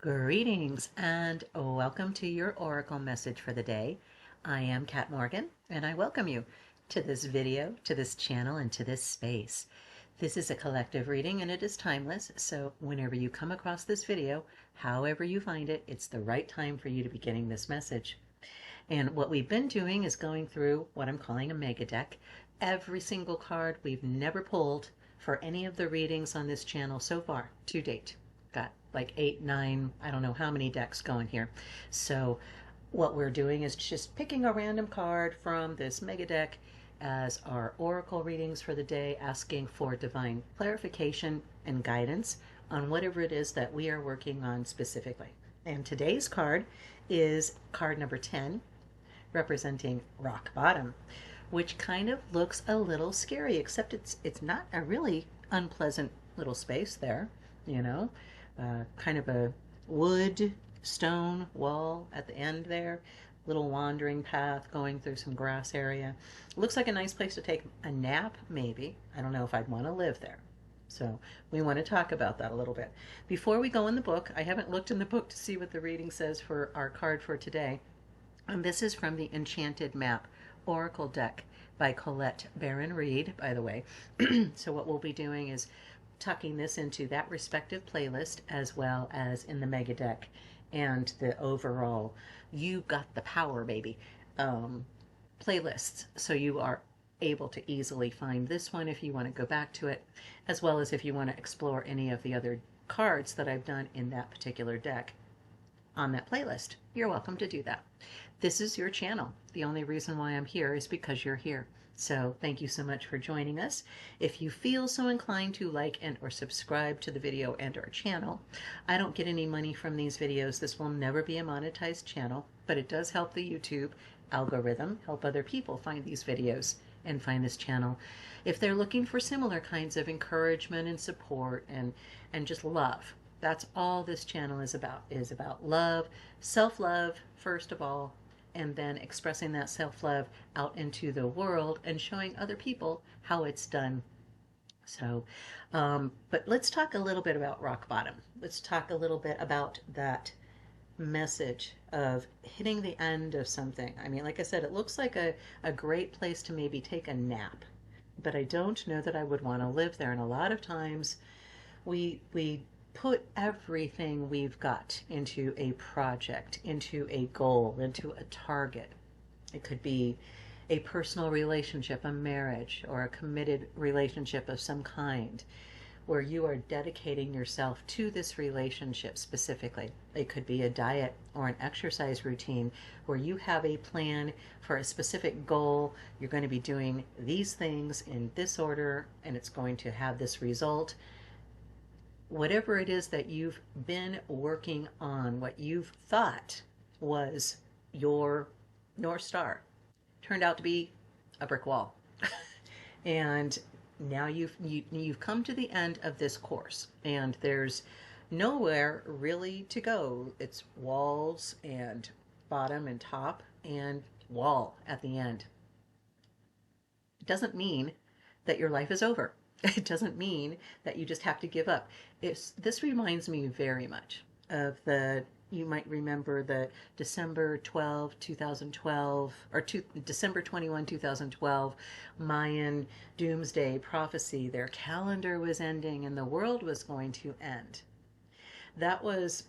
Greetings and welcome to your Oracle message for the day. I am Kat Morgan and I welcome you to this video, to this channel, and to this space. This is a collective reading and it is timeless, so whenever you come across this video, however you find it, it's the right time for you to be getting this message. And what we've been doing is going through what I'm calling a mega deck. Every single card we've never pulled for any of the readings on this channel so far to date. Got like 8, 9, I don't know how many decks going here. So what we're doing is just picking a random card from this mega deck as our oracle readings for the day, asking for divine clarification and guidance on whatever it is that we are working on specifically. And today's card is card number 10, representing rock bottom, which kind of looks a little scary, except it's not a really unpleasant little space there, you know. Kind of a wood stone wall at the end there, little wandering path going through some grass area. Looks like a nice place to take a nap, maybe. I don't know if I'd want to live there. So we want to talk about that a little bit. Before we go in the book, I haven't looked in the book to see what the reading says for our card for today. And this is from the Enchanted Map Oracle deck by Colette Baron-Reid, by the way. So what we'll be doing is tucking this into that respective playlist as well as in the mega deck and the overall You Got the Power Baby playlists, so you are able to easily find this one if you want to go back to it, as well as if you want to explore any of the other cards that I've done in that particular deck on that playlist. You're welcome to do that. This is your channel. The only reason why I'm here is because you're here. So thank you so much for joining us. If you feel so inclined to like and or subscribe to the video and our channel, I don't get any money from these videos. This will never be a monetized channel, but it does help the YouTube algorithm, help other people find these videos and find this channel. If they're looking for similar kinds of encouragement and support and just love, that's all this channel is about love, self-love, first of all, and then expressing that self-love out into the world and showing other people how it's done. So, but let's talk a little bit about rock bottom. Let's talk a little bit about that message of hitting the end of something. I mean, like I said, it looks like a great place to maybe take a nap, but I don't know that I would want to live there. And a lot of times we put everything we've got into a project, into a goal, into a target. It could be a personal relationship, a marriage, or a committed relationship of some kind, where you are dedicating yourself to this relationship specifically. It could be a diet or an exercise routine where you have a plan for a specific goal. You're going to be doing these things in this order, and it's going to have this result. Whatever it is that you've been working on, what you've thought was your North Star, turned out to be a brick wall. And now you've come to the end of this course, and there's nowhere really to go. It's walls and bottom and top and wall at the end. It doesn't mean that your life is over. It doesn't mean that you just have to give up. This reminds me very much of you might remember the December 12, 2012, or December 21, 2012 Mayan doomsday prophecy. Their calendar was ending and the world was going to end. That was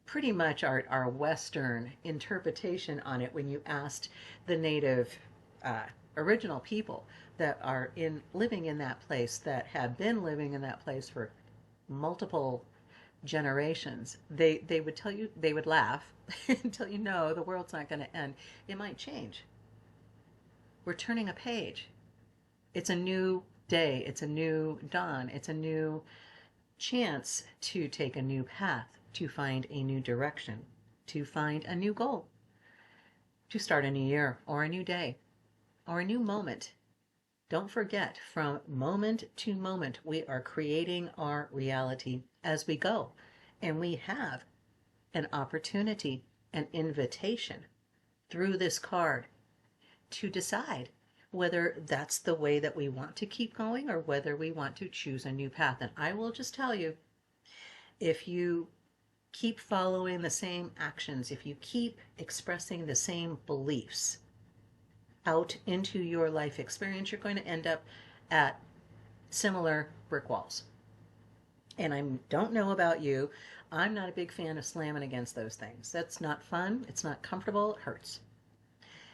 pretty much our Western interpretation on it when you asked the native original people that are living in that place, that have been living in that place for multiple generations. They would tell you, they would laugh and tell you, no, the world's not going to end. It might change. We're turning a page. It's a new day. It's a new dawn. It's a new chance to take a new path, to find a new direction, to find a new goal, to start a new year or a new day or a new moment. Don't forget, from moment to moment, we are creating our reality as we go. And we have an opportunity, an invitation through this card to decide whether that's the way that we want to keep going or whether we want to choose a new path. And I will just tell you, if you keep following the same actions, if you keep expressing the same beliefs out into your life experience, you're going to end up at similar brick walls. And I don't know about you, I'm not a big fan of slamming against those things. That's not fun. It's not comfortable. It hurts.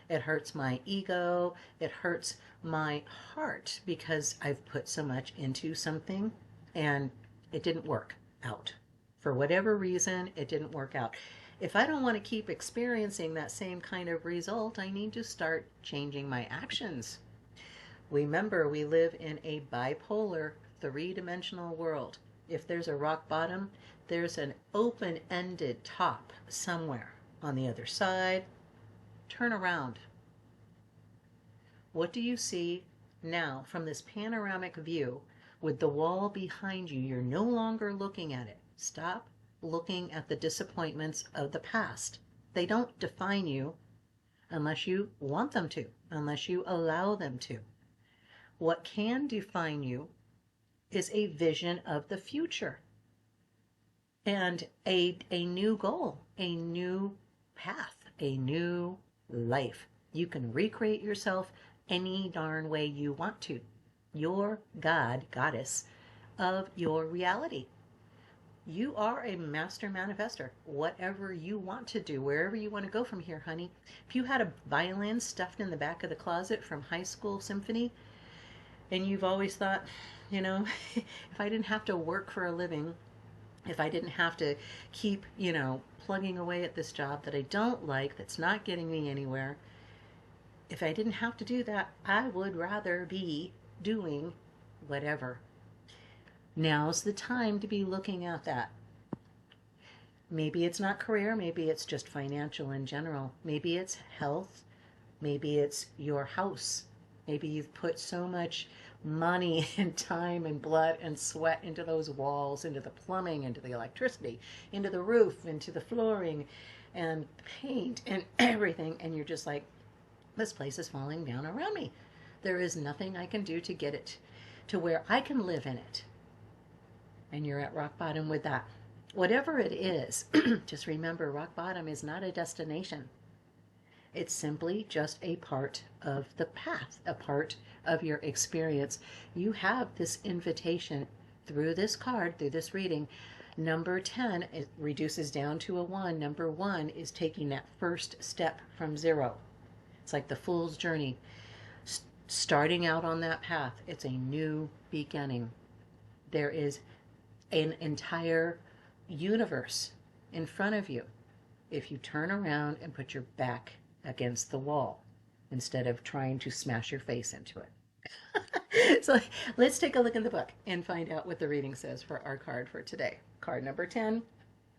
It hurts my ego. It hurts my heart because I've put so much into something and it didn't work out. For whatever reason, it didn't work out. If I don't want to keep experiencing that same kind of result, I need to start changing my actions. Remember, we live in a bipolar, three-dimensional world. If there's a rock bottom, there's an open-ended top somewhere on the other side. Turn around. What do you see now from this panoramic view with the wall behind you? You're no longer looking at it. Stop looking at the disappointments of the past. They don't define you unless you want them to, unless you allow them to. What can define you is a vision of the future and a new goal, a new path, a new life. You can recreate yourself any darn way you want to. You're God, goddess of your reality. You are a master manifester. Whatever you want to do, wherever you want to go from here, honey. If you had a violin stuffed in the back of the closet from high school symphony, and you've always thought, you know, if I didn't have to work for a living, if I didn't have to keep, plugging away at this job that I don't like, that's not getting me anywhere, if I didn't have to do that, I would rather be doing whatever. Now's the time to be looking at that. Maybe it's not career, maybe it's just financial in general. Maybe it's health, maybe it's your house. Maybe you've put so much money and time and blood and sweat into those walls, into the plumbing, into the electricity, into the roof, into the flooring and paint and everything. And you're just like, this place is falling down around me. There is nothing I can do to get it to where I can live in it. And you're at rock bottom with that. Whatever it is, just remember, rock bottom is not a destination. It's simply just a part of the path, a part of your experience. You have this invitation through this card, through this reading. Number 10, it reduces down to a 1. Number 1 is taking that first step from 0. It's like the fool's journey. Starting out on that path, it's a new beginning. There is an entire universe in front of you if you turn around and put your back against the wall instead of trying to smash your face into it. So let's take a look in the book and find out what the reading says for our card for today. Card number 10,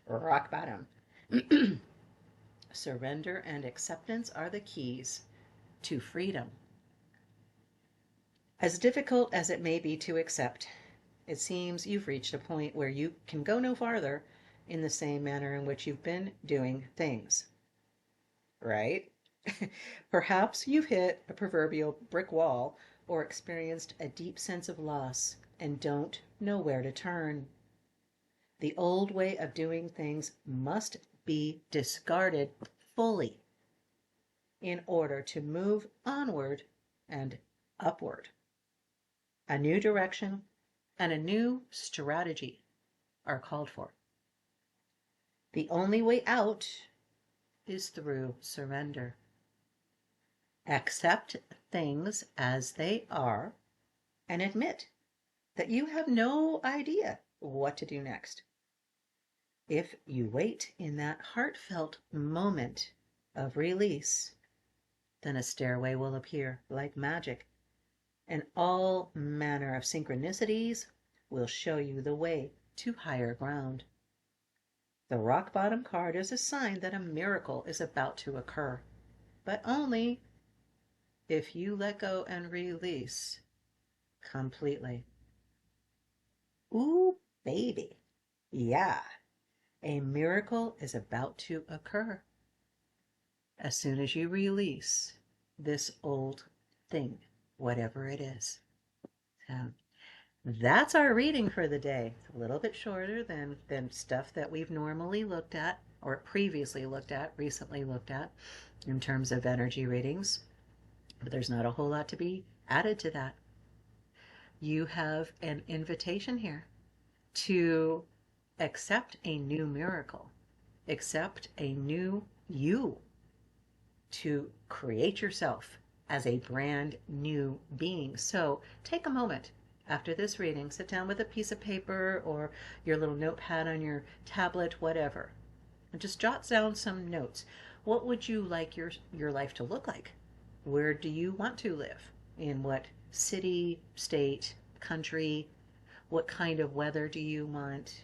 rock bottom. Surrender and acceptance are the keys to freedom. As difficult as it may be to accept, it seems you've reached a point where you can go no farther in the same manner in which you've been doing things. Right? Perhaps you've hit a proverbial brick wall or experienced a deep sense of loss and don't know where to turn. The old way of doing things must be discarded fully in order to move onward and upward. A new direction and a new strategy are called for. The only way out is through surrender. Accept things as they are and admit that you have no idea what to do next. If you wait in that heartfelt moment of release, then a stairway will appear like magic, and all manner of synchronicities will show you the way to higher ground. The rock bottom card is a sign that a miracle is about to occur, but only if you let go and release completely. Ooh, baby. Yeah, a miracle is about to occur as soon as you release this old thing, whatever it is. So That's our reading for the day. It's a little bit shorter than stuff that we've normally looked at or previously looked at, recently looked at in terms of energy readings. But there's not a whole lot to be added to that. You have an invitation here to accept a new miracle, accept a new you, to create yourself as a brand new being. So take a moment after this reading, sit down with a piece of paper or your little notepad on your tablet, whatever, and just jot down some notes. What would you like your life to look like? Where do you want to live? In what city, state, country? What kind of weather do you want?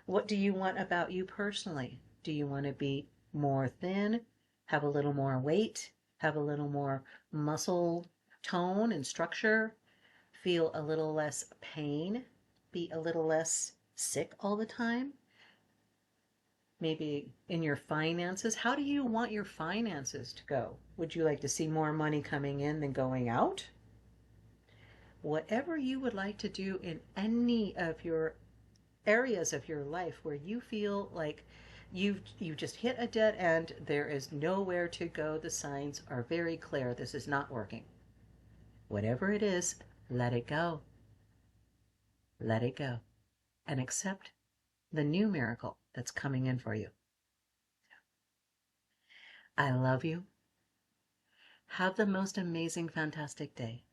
What do you want about you personally? Do you want to be more thin, have a little more weight, have a little more muscle tone and structure, feel a little less pain, be a little less sick all the time? Maybe in your finances, how do you want your finances to go? Would you like to see more money coming in than going out? Whatever you would like to do in any of your areas of your life where you feel like you just hit a dead end, there is nowhere to go, the signs are very clear, this is not working. Whatever it is, let it go. Let it go. And accept the new miracle that's coming in for you. I love you. Have the most amazing, fantastic day.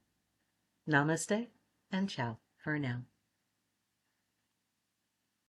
Namaste and ciao for now.